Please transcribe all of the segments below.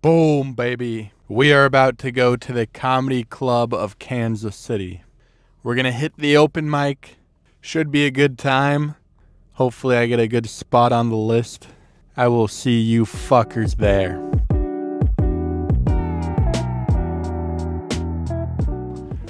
Boom, baby. We are about to go to the Comedy Club of Kansas City. We're going to hit the open mic. Should be a good time. Hopefully I get a good spot on the list. I will see you fuckers there.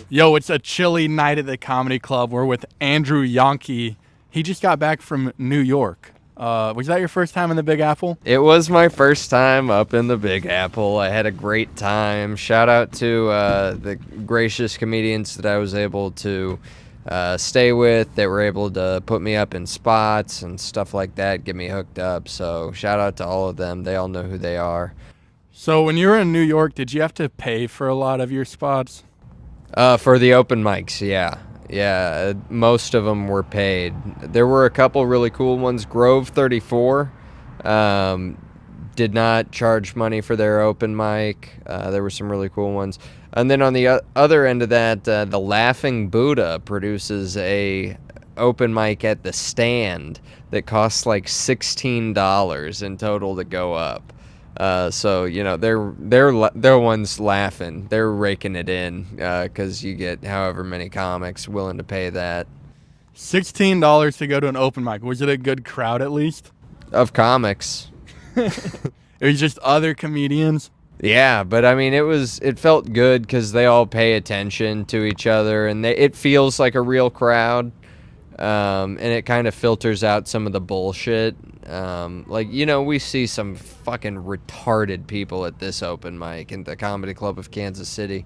Yo, it's a chilly night at the Comedy Club. We're with Andrew Yonke. He just got back from New York. Was that your first time in the Big Apple? It was my first time up in the Big Apple. I had a great time. Shout out to the gracious comedians that I was able to stay with. They were able to put me up in spots and stuff like that, get me hooked up. So shout out to all of them. They all know who they are. So when you were in New York, did you have to pay for a lot of your spots? For the open mics, yeah. Yeah, most of them were paid. There were a couple really cool ones. Grove 34 did not charge money for their open mic. There were some really cool ones. And then on the other end of that, the Laughing Buddha produces a open mic at the Stand that costs like $16 in total to go up. So you know they're ones laughing. They're raking it in because you get however many comics willing to pay that. $16 to go to an open mic. Was it a good crowd at least? Of comics. It was just other comedians. Yeah, but I mean it felt good because they all pay attention to each other and it feels like a real crowd. And it kind of filters out some of the bullshit. We see some fucking retarded people at this open mic in the Comedy Club of Kansas City.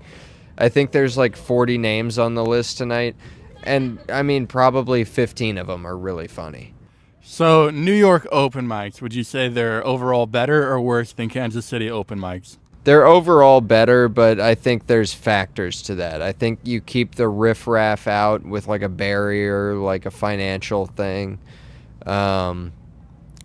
I think there's like 40 names on the list tonight. And, I mean, probably 15 of them are really funny. So, New York open mics, would you say they're overall better or worse than Kansas City open mics? They're overall better, but I think there's factors to that. I think you keep the riffraff out with like a barrier, like a financial thing.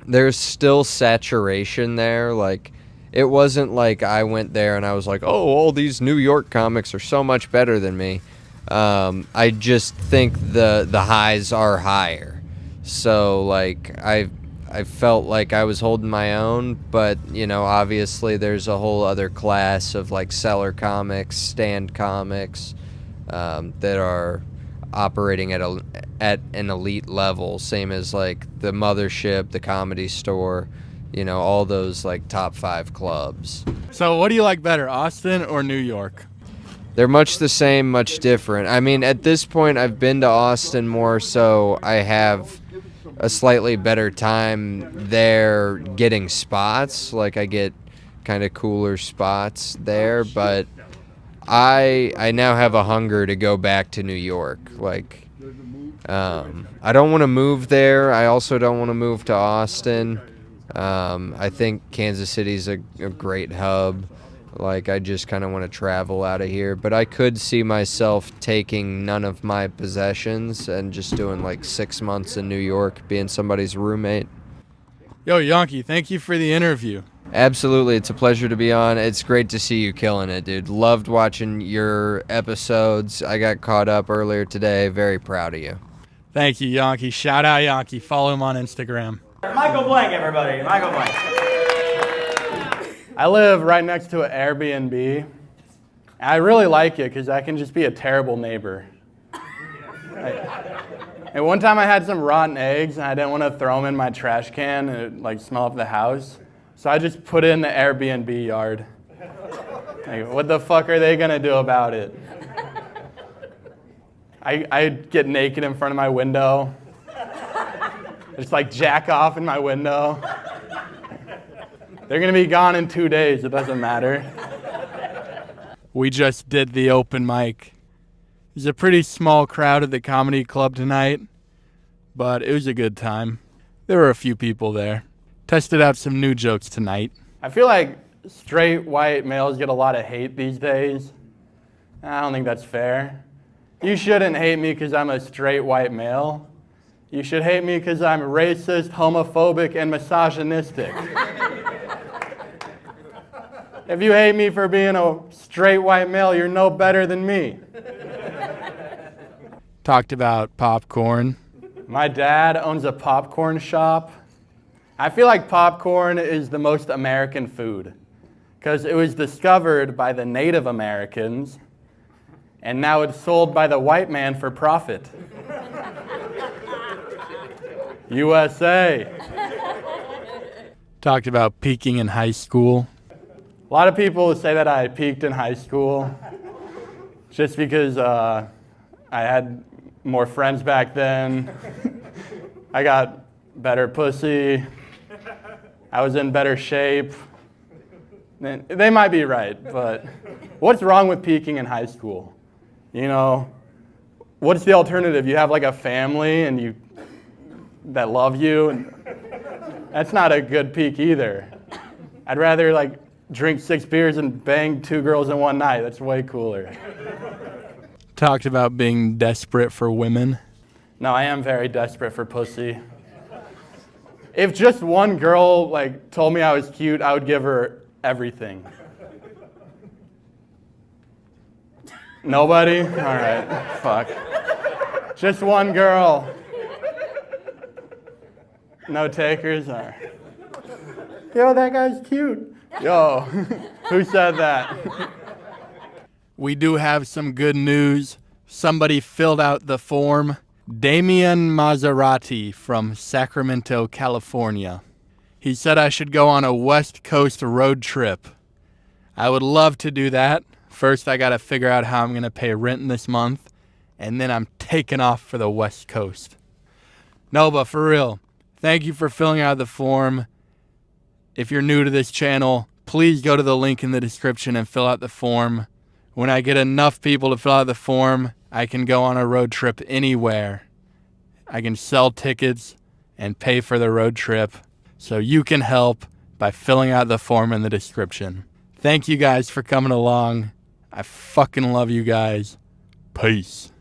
There's still saturation there. Like, it wasn't like I went there and I was like, oh, all these New York comics are so much better than me. I just think the highs are higher. So, like, I felt like I was holding my own, but, you know, obviously there's a whole other class of, like, cellar comics, stand comics, that are operating at an elite level, same as, like, the Mothership, the Comedy Store, you know, all those, like, top 5 clubs. So what do you like better, Austin or New York? They're much the same, much different. I mean, at this point, I've been to Austin more, so I have a slightly better time there getting spots. Like, I get kind of cooler spots there, but I now have a hunger to go back to New York. Like, I don't want to move there. I also don't want to move to Austin. I think Kansas City's a great hub. Like, I just kind of want to travel out of here. But I could see myself taking none of my possessions and just doing like 6 months in New York, being somebody's roommate. Yo, Yonke, thank you for the interview. Absolutely. It's a pleasure to be on. It's great to see you killing it, dude. Loved watching your episodes. I got caught up earlier today. Very proud of you. Thank you, Yonke. Shout out Yonke. Follow him on Instagram. Michael Blanck, everybody. Michael Blanck. I live right next to an Airbnb. I really like it because I can just be a terrible neighbor. And one time I had some rotten eggs and I didn't want to throw them in my trash can and it like smell up the house. So I just put it in the Airbnb yard. Like, what the fuck are they gonna do about it? I get naked in front of my window. Just like jack off in my window. They're going to be gone in 2 days. It doesn't matter. We just did the open mic. There's a pretty small crowd at the comedy club tonight, but it was a good time. There were a few people there. Tested out some new jokes tonight. I feel like straight white males get a lot of hate these days. I don't think that's fair. You shouldn't hate me because I'm a straight white male. You should hate me because I'm racist, homophobic, and misogynistic. If you hate me for being a straight white male, you're no better than me. Talked about popcorn. My dad owns a popcorn shop. I feel like popcorn is the most American food. Because it was discovered by the Native Americans, and now it's sold by the white man for profit. USA. Talked about peaking in high school. A lot of people say that I peaked in high school just because I had more friends back then. I got better pussy. I was in better shape. They might be right, but what's wrong with peaking in high school? You know, what's the alternative? You have like a family and that love you, and that's not a good peak either. I'd rather like drink 6 beers and bang 2 girls in one night. That's way cooler. Talked about being desperate for women. No, I am very desperate for pussy. If just one girl like told me I was cute, I would give her everything. Nobody? All right, fuck. Just one girl. No takers? All right. Yo, that guy's cute. Yo, who said that? We do have some good news. Somebody filled out the form. Damian Maserati from Sacramento, California. He said I should go on a West Coast road trip. I would love to do that. First, I got to figure out how I'm going to pay rent this month, and then I'm taking off for the West Coast. No, but for real, thank you for filling out the form. If you're new to this channel, please go to the link in the description and fill out the form. When I get enough people to fill out the form, I can go on a road trip anywhere. I can sell tickets and pay for the road trip. So you can help by filling out the form in the description. Thank you guys for coming along. I fucking love you guys. Peace.